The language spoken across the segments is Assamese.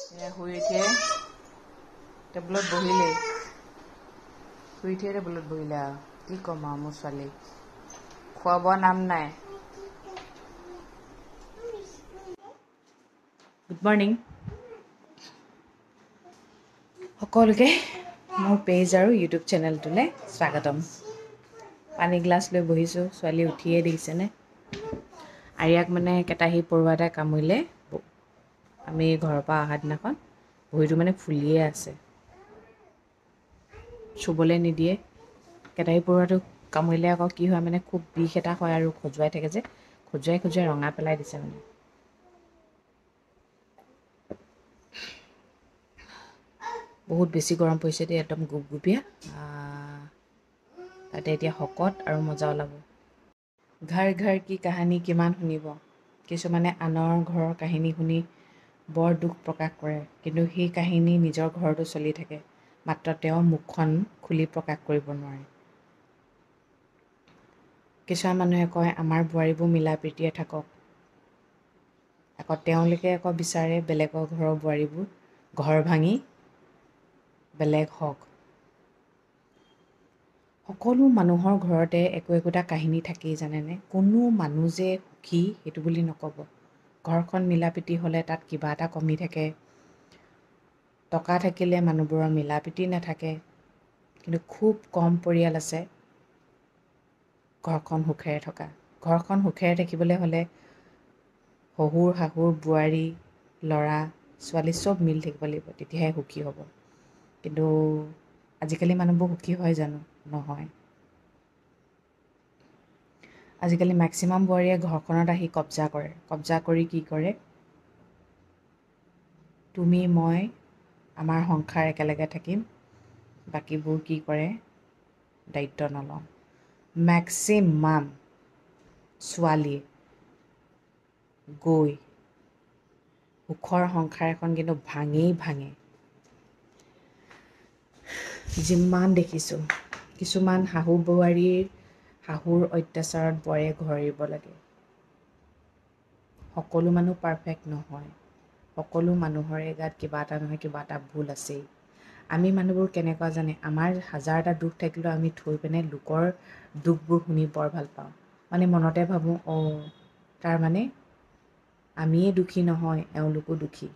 শুই উঠিয়ে টেবুলত বহিলেই শুই উঠিয়ে টেবুলত বহিলে আৰু কি ক'ম আৰু মোৰ ছোৱালী খোৱা বোৱা নাম নাই। গুড মৰ্ণিং সকলোকে মোৰ পেজ আৰু ইউটিউব চেনেলটোলৈ স্বাগতম। পানী গ্লাছ লৈ বহিছোঁ, ছোৱালী উঠিয়ে দেখিছেনে। আৰিয়াক মানে কেতাহী পৰুৱা এটাই কামুৰিলে। আমি ঘৰৰ পৰা অহা দিনাখন ভৰিটো মানে ফুলিয়ে আছে, চুবলৈ নিদিয়ে। কেতাহী পৰুৱাটো কামুৰিলে আকৌ কি হয় মানে খুব বিষ এটা হয় আৰু খজুৱাই থাকে যে, খজুৱাই খজুৱাই ৰঙা পেলাই দিছে মানে। বহুত বেছি গৰম পৰিছে দেই, একদম গুপগুপীয়া। তাতে এতিয়া শকত আৰু মজা ওলাব। ঘৰ ঘৰ কি কাহানী কিমান শুনিব। কিছুমানে আনৰ ঘৰৰ কাহিনী শুনি বৰ দুখ প্ৰকাশ কৰে, কিন্তু সেই কাহিনী নিজৰ ঘৰতো চলি থাকে, মাত্ৰ তেওঁ মুখখন খুলি প্ৰকাশ কৰিব নোৱাৰে। কিছুমান মানুহে কয় আমাৰ বোৱাৰীবোৰ মিলা প্ৰীতিয়ে থাকক, আকৌ তেওঁলোকে আকৌ বিচাৰে বেলেগৰ ঘৰৰ বোৱাৰীবোৰ ঘৰ ভাঙি বেলেগ হওক। সকলো মানুহৰ ঘৰতে একো একোটা কাহিনী থাকেই জানেনে। কোনো মানুহ যে সুখী সেইটো বুলি নক'ব। ঘৰখন মিলা প্ৰীতি হ'লে তাত কিবা এটা কমি থাকে। টকা থাকিলে মানুহবোৰৰ মিলা প্ৰীতি নাথাকে, কিন্তু খুব কম পৰিয়াল আছে ঘৰখন সুখেৰে থকা। ঘৰখন সুখেৰে থাকিবলৈ হ'লে শহুৰ শাহুৰ বোৱাৰী ল'ৰা ছোৱালী চব মিলি থাকিব লাগিব, তেতিয়াহে সুখী হ'ব। কিন্তু আজিকালি মানুহবোৰ সুখী হয় জানো? নহয়। আজিকালি মেক্সিমাম বোৱাৰীয়ে ঘৰখনত আহি কব্জা কৰে। কব্জা কৰি কি কৰে, তুমি মই আমাৰ সংসাৰ একেলগে থাকিম, বাকীবোৰ কি কৰে দায়িত্ব নলওঁ। মেক্সিমাম ছোৱালীয়ে গৈ সুখৰ সংসাৰ এখন কিন্তু ভাঙেই ভাঙে। যিমান দেখিছোঁ, কিছুমান শাহু বোৱাৰীৰ শাহুৰ অত্যাচাৰত বোৱাৰীয়ে ঘৰ এৰিব লাগে। সকলো মানুহ পাৰফেক্ট নহয়, সকলো মানুহৰে গাত কিবা এটা নহয় কিবা এটা ভুল আছেই। আমি মানুহবোৰ কেনেকুৱা জানে, আমাৰ হাজাৰটা দুখ থাকিলেও আমি থৈ পিনে লোকৰ দুখবোৰ শুনি বৰ ভাল পাওঁ। মানে মনতে ভাবোঁ, তাৰমানে আমিয়ে দুখী নহয়, এওঁলোকো দুখী।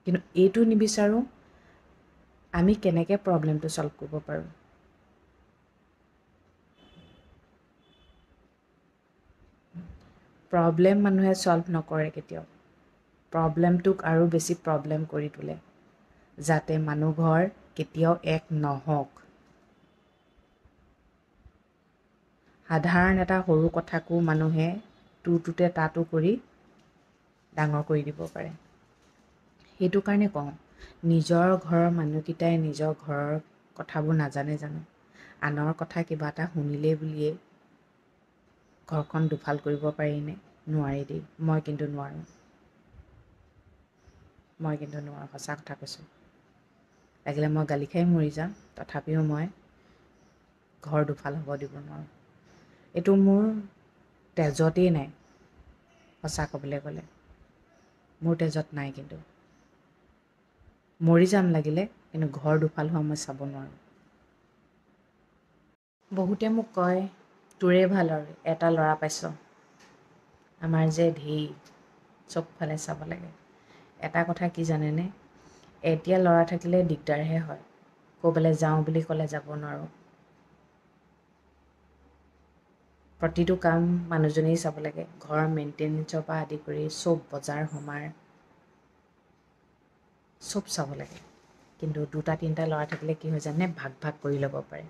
কিন্তু এইটো নিবিচাৰোঁ আমি কেনেকৈ প্ৰব্লেমটো ছল্ভ কৰিব পাৰোঁ। প্ৰব্লেম মানুহে ছল্ভ নকৰে কেতিয়াও, প্ৰব্লেমটোক আৰু বেছি প্ৰব্লেম কৰি তোলে, যাতে মানুহ ঘৰ কেতিয়াও এক নহওক। সাধাৰণ এটা সৰু কথাকো মানুহে তোতে তাতো কৰি ডাঙৰ কৰি দিব পাৰে। সেইটো কাৰণে কওঁ, নিজৰ ঘৰৰ মানুহকেইটাই নিজৰ ঘৰৰ কথাবোৰ নাজানে জানো? আনৰ কথা কিবা এটা শুনিলেই বুলিয়েই ঘৰখন দুফাল কৰিব পাৰিনে? নোৱাৰি দেই। মই কিন্তু নোৱাৰোঁ, সঁচা কথা কৈছোঁ। লাগিলে মই গালি খাই মৰি যাম, তথাপিও মই ঘৰ দুফাল হ'ব দিব নোৱাৰোঁ। এইটো মোৰ তেজতেই নাই, সঁচা ক'বলৈ গ'লে মোৰ তেজত নাই। কিন্তু মৰি যাম লাগিলে, কিন্তু ঘৰ দুফাল হোৱা মই চাব নোৱাৰোঁ। বহুতে মোক কয় তোৰে ভাল আৰু এটা ল'ৰা পাইছ, আমাৰ যে ধেই চবফালে চাব লাগে। এটা কথা কি জানেনে, এতিয়া ল'ৰা থাকিলে দিগদাৰহে হয়। ক'ৰবালৈ যাওঁ বুলি ক'লে যাব নোৱাৰোঁ। প্ৰতিটো কাম মানুহজনেই চাব লাগে, ঘৰৰ মেইনটেনেঞ্চৰ পৰা আদি কৰি চব বজাৰ সমাৰ চব চাব লাগে। কিন্তু দুটা তিনিটা ল'ৰা থাকিলে কি হয় জানে, ভাগ ভাগ কৰি ল'ব পাৰে।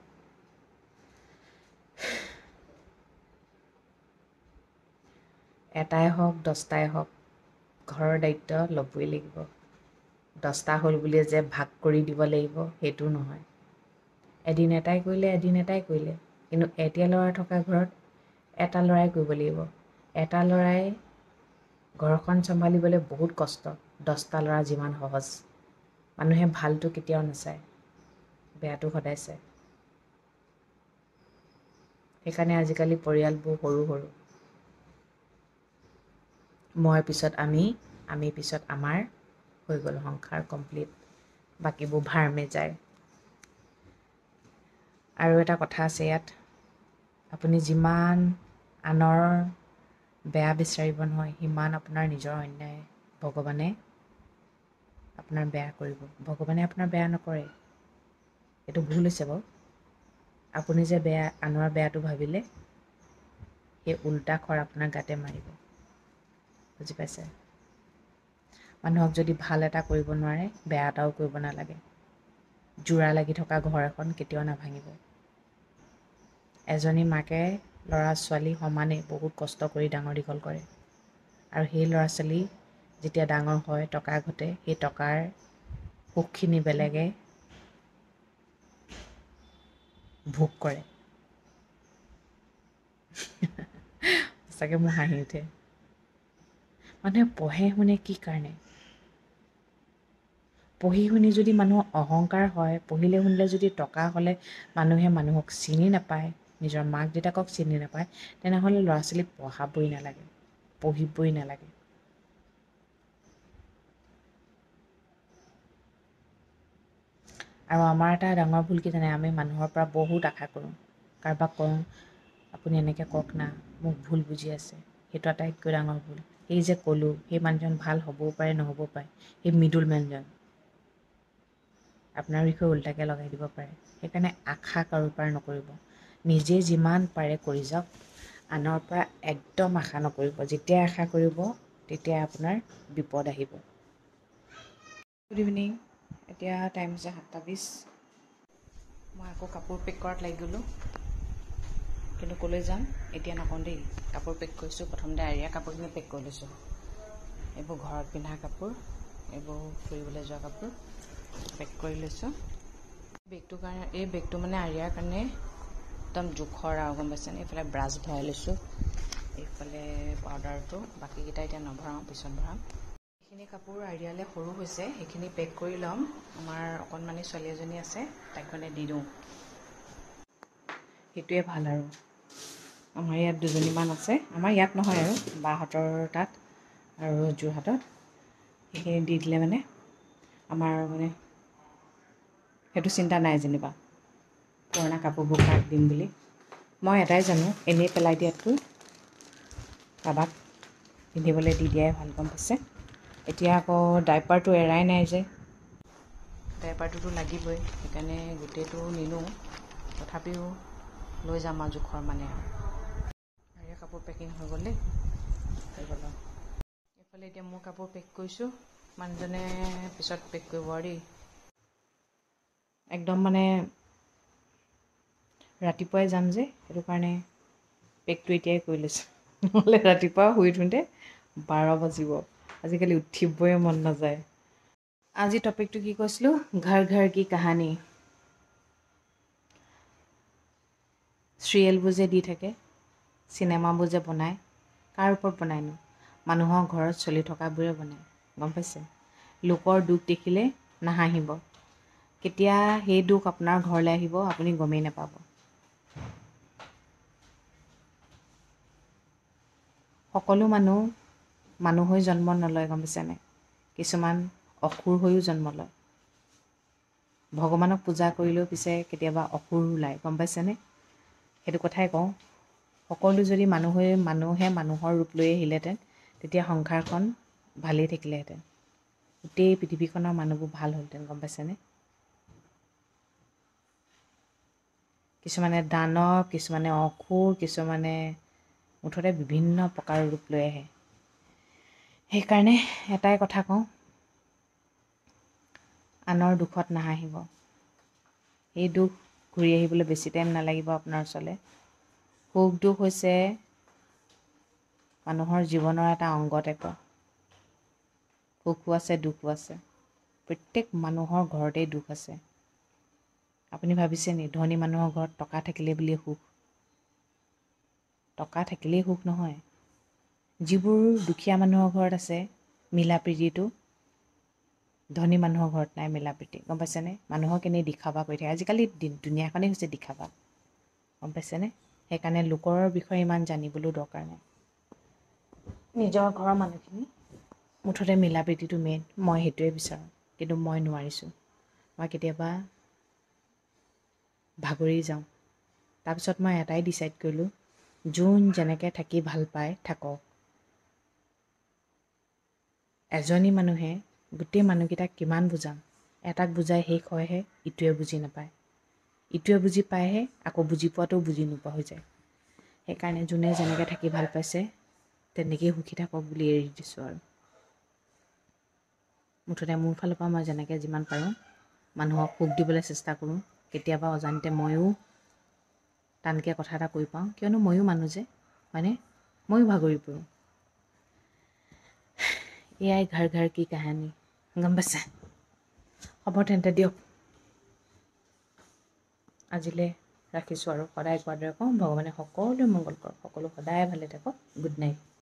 এটাই হওক 10টাই হওক, ঘৰৰ দায়িত্ব ল'বই লাগিব। 10টা হ'ল বুলিয়ে যে ভাগ কৰি দিব লাগিব সেইটো নহয়। এদিন এটাই কৰিলে এদিন এটাই কৰিলে, কিন্তু এতিয়া ল'ৰা থকা ঘৰত এটা ল'ৰাই কৰিব লাগিব। এটা ল'ৰাই ঘৰখন চম্ভালিবলৈ বহুত কষ্ট, 10টা ল'ৰা যিমান সহজ। মানুহে ভালটো কেতিয়াও নাচায়, বেয়াটো সদায় চায়। সেইকাৰণে আজিকালি পৰিয়ালবোৰ সৰু সৰু। মই পিছত আমি আমি পিছত আমাৰ হৈ গ'ল সংসাৰ কমপ্লিট, বাকীবোৰ ভাৰমে যায়। আৰু এটা কথা আছে ইয়াত, আপুনি যিমান আনৰ বেয়া বিচাৰিব নহয়, সিমান আপোনাৰ নিজৰ অন্যায় ভগৱানে আপোনাৰ বেয়া কৰিব। ভগৱানে আপোনাৰ বেয়া নকৰে, এইটো ভুল হৈছে বাৰু। আপুনি যে বেয়া আনৰ বেয়াটো ভাবিলে, সেই উল্টা খৰ আপোনাৰ গাতে মাৰিব, বুজি পাইছে? মানুহক যদি ভাল এটা কৰিব নোৱাৰে, বেয়া এটাও কৰিব নালাগে। জোৰা লাগি থকা ঘৰ এখন কেতিয়াও নাভাঙিব। এজনী মাকে ল'ৰা ছোৱালী সমানেই বহুত কষ্ট কৰি ডাঙৰ দীঘল কৰে, আৰু সেই ল'ৰা ছোৱালী যেতিয়া ডাঙৰ হয়, টকা ঘটে, সেই টকাৰ সুখখিনি বেলেগে ভোগ কৰে। সঁচাকৈ মোৰ হাঁহি উঠে। মানুহে পঢ়ে শুনে কি কাৰণে? পঢ়ি শুনি যদি মানুহৰ অহংকাৰ হয়, পঢ়িলে শুনিলে যদি টকা হ'লে মানুহে মানুহক চিনি নাপায়, নিজৰ মাক দেউতাকক চিনি নাপায়, তেনেহ'লে ল'ৰা ছোৱালীক পঢ়াবই নালাগে, পঢ়িবই নালাগে। আৰু আমাৰ এটা ডাঙৰ ভুল কি জানে? আমি মানুহৰ পৰা বহুত আশা কৰোঁ। কাৰোবাক কওঁ আপুনি এনেকৈ কওক না, মোক ভুল বুজি আছে, সেইটো আটাইতকৈ ডাঙৰ ভুল। সেই যে ক'লোঁ, সেই মানুহজন ভাল হ'বও পাৰে নহ'বও পাৰে, সেই মিডল মেনজন আপোনাৰ বিষয়ে উল্টাকৈ লগাই দিব পাৰে। সেইকাৰণে আশা কাৰোৰ পৰা নকৰিব, নিজে যিমান পাৰে কৰি যাওক, আনৰ পৰা একদম আশা নকৰিব। যেতিয়াই আশা কৰিব তেতিয়াই আপোনাৰ বিপদ আহিব। Good evening. এতিয়া টাইম হৈছে 7:20। মই আকৌ কাপোৰ পেক কৰাত লাগি গ'লোঁ, কিন্তু ক'লৈ যাম এতিয়া নকওঁ দেই। কাপোৰ পেক কৰিছোঁ, প্ৰথমতে আৰিয়া কাপোৰখিনি পেক কৰি লৈছোঁ। এইবোৰ ঘৰত পিন্ধা কাপোৰ, এইবোৰ ফুৰিবলৈ যোৱা কাপোৰ পেক কৰি লৈছোঁ। এই বেগটো মানে আৰিয়াৰ কাৰণে একদম জোখৰ আৰু, গম পাইছেনে? এইফালে ব্ৰাছ ভৰাই লৈছোঁ, এইফালে পাউডাৰটো, বাকীকেইটা এতিয়া নভৰাওঁ, পিছত ভৰাম। এইখিনি কাপোৰ আৰিয়ালৈ সৰু হৈছে, সেইখিনি পেক কৰি ল'ম। আমাৰ অকণমানি ছোৱালী এজনী আছে, তাইক মানে দি দিওঁ, সেইটোৱে ভাল। আৰু আমাৰ ইয়াত দুজনীমান আছে, আমাৰ ইয়াত নহয় আৰু বাহঁতৰ তাত আৰু যোৰহাটত, সেইখিনি দি দিলে মানে আমাৰ মানে সেইটো চিন্তা নাই যেনিবা, পুৰণা কাপোৰবোৰ কাক দিম বুলি। মই এটাই জানো, এনেই পেলাই দিয়াতকৈ কাৰোবাক পিন্ধিবলৈ দি দিয়াই ভাল, গম পাইছে? এতিয়া আকৌ ডাইপাৰটো এৰাই নাই যে, ডাইপাৰটোতো লাগিবই, সেইকাৰণে গোটেইটো নিনো, তথাপিও লৈ যাম আৰু জোখৰ মানে। আৰু কাপোৰ পেকিং হৈ গ'ল দেই, হৈ গ'ল। এইফালে এতিয়া মোৰ কাপোৰ পেক কৰিছোঁ, মানুহজনে পিছত পেক কৰিব আৰু দেই। একদম মানে ৰাতিপুৱাই যাম যে, সেইটো কাৰণে পেকটো এতিয়াই কৰি লৈছোঁ, নহ'লে ৰাতিপুৱা শুই উঠোঁতে 12 বাজিব। আজিকালি উঠিবই মন নাযায়। আজি টপিকটো কি কৈছিলোঁ? ঘৰ ঘৰ কি কাহানী। চিৰিয়েলবোৰ যে দি থাকে, চিনেমাবোৰ যে বনায়, কাৰ ওপৰত বনায়নো? মানুহৰ ঘৰত চলি থকাবোৰে বনায়, গম পাইছে? লোকৰ দুখ দেখিলে নাহাঁহিব, কেতিয়া সেই দুখ আপোনাৰ ঘৰলৈ আহিব আপুনি গমেই নাপাব। সকলো মানুহ হৈ জন্ম নলয়, গম পাইছেনে? কিছুমান অসুৰ হৈও জন্ম লয়। ভগৱানক পূজা কৰিলেও পিছে কেতিয়াবা অসুৰ ওলায়, গম পাইছেনে? সেইটো কথাই কওঁ, সকলো যদি মানুহে মানুহৰ ৰূপ লৈ আহিলেহেঁতেন, তেতিয়া সংসাৰখন ভালেই থাকিলেহেঁতেন, গোটেই পৃথিৱীখনৰ মানুহবোৰ ভাল হ'লহেঁতেন, গম পাইছেনে? কিছুমানে দানৱ, কিছুমানে অসুৰ, কিছুমানে মুঠতে বিভিন্ন প্ৰকাৰৰ ৰূপ লৈ আহে। সেইকাৰণে এটাই কথা কওঁ, আনৰ দুখত নাহাঁহিব। এই দুখ ঘূৰি আহিবলৈ বেছি টাইম নালাগিব আপোনাৰ ওচৰলৈ। সুখ দুখ হৈছে মানুহৰ জীৱনৰ এটা অংগ টাইপৰ। সুখো আছে, দুখো আছে। প্ৰত্যেক মানুহৰ ঘৰতেই দুখ আছে। আপুনি ভাবিছে নি ধনী মানুহৰ ঘৰত টকা থাকিলে বুলিয়ে সুখ? টকা থাকিলেই সুখ নহয়। যিবোৰ দুখীয়া মানুহৰ ঘৰত আছে মিলা প্ৰীতিটো, ধনী মানুহৰ ঘৰত নাই মিলা প্ৰীতি, গম পাইছেনে? মানুহক এনেই দিখাবা কৰি থাকে। আজিকালি দুনীয়াখনেই হৈছে দিখাবা, গম পাইছেনে? সেইকাৰণে লোকৰ বিষয়ে ইমান জানিবলৈও দৰকাৰ নাই। নিজৰ ঘৰৰ মানুহখিনি মুঠতে মিলা প্ৰীতিটো মেইন, মই সেইটোৱে বিচাৰোঁ, কিন্তু মই নোৱাৰিছোঁ। মই কেতিয়াবা ভাগৰি যাওঁ। তাৰপিছত মই এটাই ডিচাইড কৰিলোঁ, যোন যেনেকৈ থাকি ভাল পায় থাকক। এজনী মানুহে গোটেই মানুহকেইটাক কিমান বুজাম, এটাক বুজাই শেষ হয়হে, ইটোৱে বুজি নাপায়, ইটোৱে বুজি পায়হে, আকৌ বুজি পোৱাটোও বুজি নোপোৱা হৈ যায়। সেইকাৰণে যোনে যেনেকৈ থাকি ভাল পাইছে তেনেকেই সুখী থাকক বুলি এৰি দিছোঁ আৰু। মুঠতে মোৰ ফালৰ পৰা মই যেনেকৈ যিমান পাৰোঁ মানুহক সুখ দিবলৈ চেষ্টা কৰোঁ। কেতিয়াবা অজান্তে ময়ো টানকৈ কথা এটা কৈ পাওঁ, কিয়নো ময়ো মানুহ যে, হয়নে? ময়ো ভাগৰি পৰোঁ। এয়াই ঘৰ ঘৰ কি কাহানী, গম পাইছে? হ'ব তেন্তে দিয়ক, আজিলৈ ৰাখিছোঁ আৰু। সদায় কোৱাৰ দৰে কওঁ, ভগৱানে সকলোৱে মংগল কৰক, সকলো সদায় ভালে থাকক। Good night.